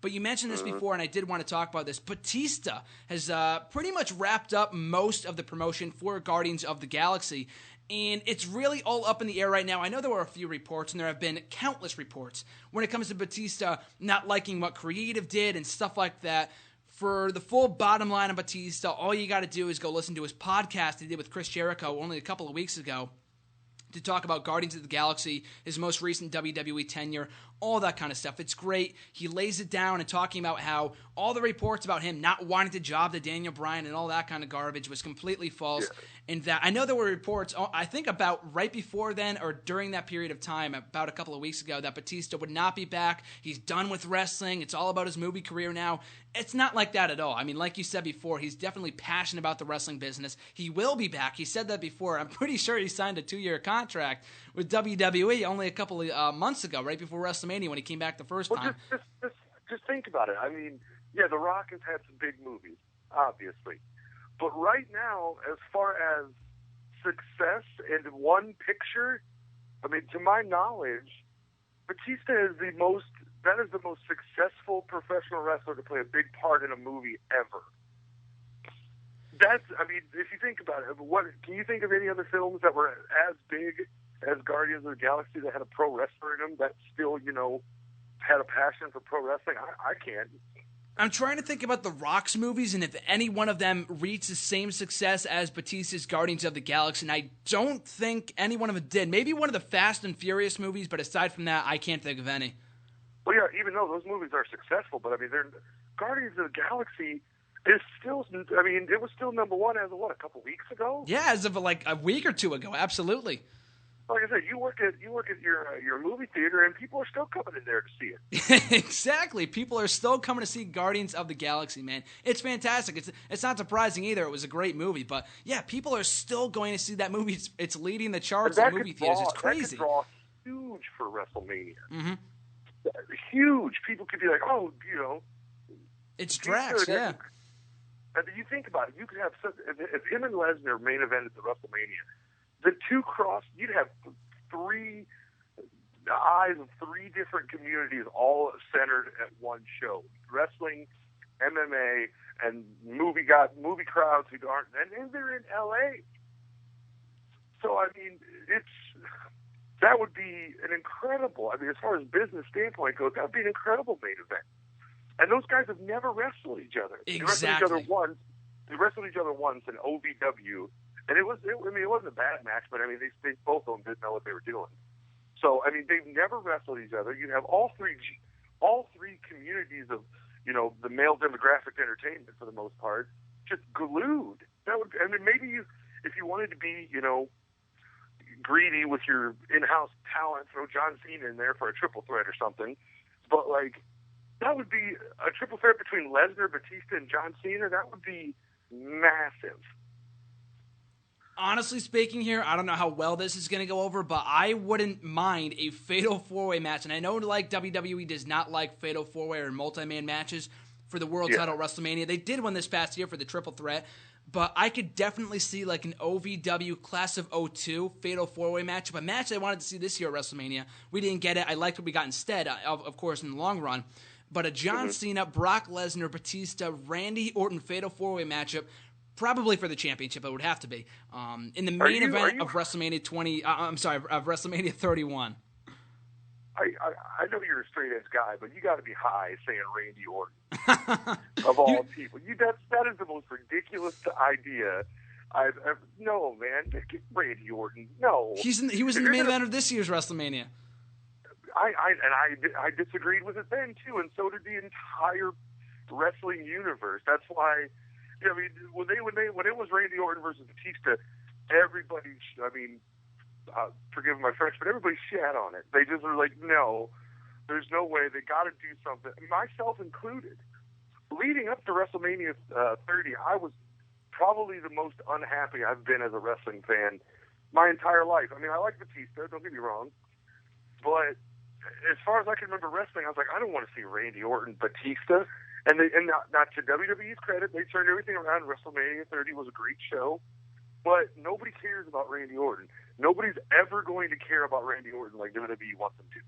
But you mentioned this before, and I did want to talk about this. Batista has pretty much wrapped up most of the promotion for Guardians of the Galaxy. And it's really all up in the air right now. I know there were a few reports, and there have been countless reports when it comes to Batista not liking what creative did and stuff like that. For the full bottom line of Batista, all you got to do is go listen to his podcast he did with Chris Jericho only a couple of weeks ago to talk about Guardians of the Galaxy, his most recent WWE tenure, all that kind of stuff. It's great. He lays it down and talking about how all the reports about him not wanting to job to Daniel Bryan and all that kind of garbage was completely false. Yeah. And that I know there were reports, I think about right before then or during that period of time, about a couple of weeks ago, that Batista would not be back. He's done with wrestling. It's all about his movie career now. It's not like that at all. I mean, like you said before, he's definitely passionate about the wrestling business. He will be back. He said that before. I'm pretty sure he signed a 2-year contract with WWE only a couple of months ago, right before WrestleMania when he came back the first time. Just think about it. I mean, yeah, The Rock has had some big movies, obviously. But right now, as far as success in one picture, I mean, to my knowledge, Batista is the most successful professional wrestler to play a big part in a movie ever. I mean, if you think about it, can you think of any other films that were as big as Guardians of the Galaxy that had a pro wrestler in them that still, had a passion for pro wrestling? I can't. I'm trying to think about the Rock's movies and if any one of them reached the same success as Batista's Guardians of the Galaxy, and I don't think any one of them did. Maybe one of the Fast and Furious movies, but aside from that, I can't think of any. Well, yeah, even though those movies are successful, but I mean, Guardians of the Galaxy is still, I mean, it was still number one as of a couple weeks ago? Yeah, as of like a week or two ago, absolutely. Like I said, you work at your movie theater, and people are still coming in there to see it. Exactly, people are still coming to see Guardians of the Galaxy, man. It's fantastic. It's not surprising either. It was a great movie, but yeah, people are still going to see that movie. It's leading the charts in movie theaters. It's crazy. That could draw huge for WrestleMania. Mm-hmm. Huge. People could be like, it's Drax, yeah. And you think about it, you could have if him and Lesnar main evented the WrestleMania. You'd have the eyes of three different communities all centered at one show. Wrestling, MMA, and movie crowds who aren't, and they're in LA. So, I mean, that would be an incredible, I mean, as far as business standpoint goes, that would be an incredible main event. And those guys have never wrestled each other. Exactly. They wrestled each other once in OVW. And it wasn't a bad match, but I mean, they both of them didn't know what they were doing. So, I mean, they've never wrestled each other. You'd have all three communities of, the male demographic entertainment for the most part, just glued. Maybe if you wanted to be, greedy with your in-house talent, throw John Cena in there for a triple threat or something. But that would be a triple threat between Lesnar, Batista, and John Cena. That would be massive. Honestly speaking here, I don't know how well this is going to go over, but I wouldn't mind a fatal four-way match. And I know WWE does not like fatal four-way or multi-man matches for the world title at WrestleMania. They did one this past year for the triple threat, but I could definitely see like an OVW Class of 02 fatal four-way match, a match I wanted to see this year at WrestleMania. We didn't get it. I liked what we got instead, of course, in the long run. But a John Cena, Brock Lesnar, Batista, Randy Orton fatal four-way matchup, probably for the championship, it would have to be. In the main event of WrestleMania of WrestleMania 31. I know you're a straight edge guy, but you got to be high saying Randy Orton of all people. That is the most ridiculous idea I've ever. No, man, Randy Orton. No, he was in the main event of this year's WrestleMania. I disagreed with it then too, and so did the entire wrestling universe. That's why. I mean, when it was Randy Orton versus Batista, everybody, forgive my French, but everybody shat on it. They just were like, no, there's no way. They got to do something, myself included. Leading up to WrestleMania 30, I was probably the most unhappy I've been as a wrestling fan my entire life. I mean, I like Batista, don't get me wrong, but as far as I can remember wrestling, I was like, I don't want to see Randy Orton, Batista. And not to WWE's credit, they turned everything around. WrestleMania 30 was a great show, but nobody cares about Randy Orton. Nobody's ever going to care about Randy Orton like WWE wants them to.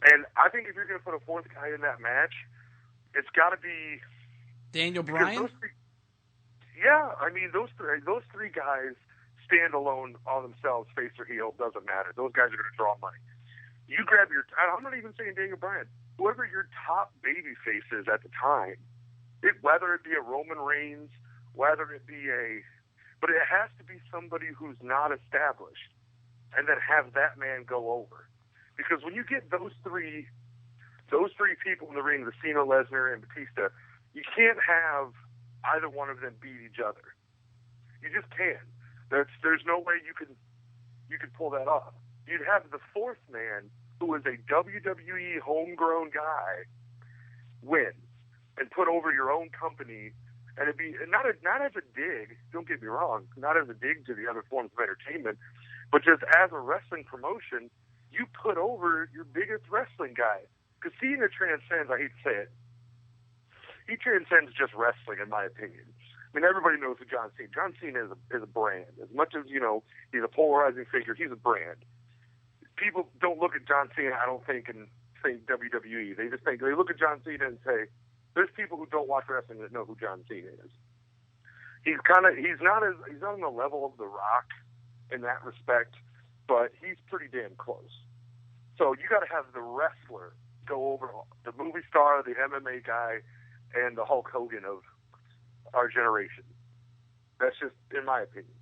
And I think if you're going to put a fourth guy in that match, it's got to be Daniel Bryan. Those three guys stand alone on themselves, face or heel, doesn't matter. Those guys are going to draw money. You grab I'm not even saying Daniel Bryan, whoever your top baby face is at the time, whether it be a Roman Reigns, whether it be but it has to be somebody who's not established, and then have that man go over. Because when you get those three people in the ring, the Cena, Lesnar, and Batista, you can't have either one of them beat each other. You just can't. There's no way you could pull that off. You'd have the fourth man, who is a WWE homegrown guy, win and put over your own company, and it'd be not as a dig. Don't get me wrong, not as a dig to the other forms of entertainment, but just as a wrestling promotion, you put over your biggest wrestling guy. Because Cena transcends. I hate to say it. He transcends just wrestling, in my opinion. I mean, everybody knows who John Cena. John Cena is a brand. As much as, he's a polarizing figure, he's a brand. People don't look at John Cena, I don't think, and think WWE. They look at John Cena and say, there's people who don't watch wrestling that know who John Cena is. He's not on the level of The Rock in that respect, but he's pretty damn close. So you got to have the wrestler go over the movie star, the MMA guy, and the Hulk Hogan of our generation. That's just, in my opinion.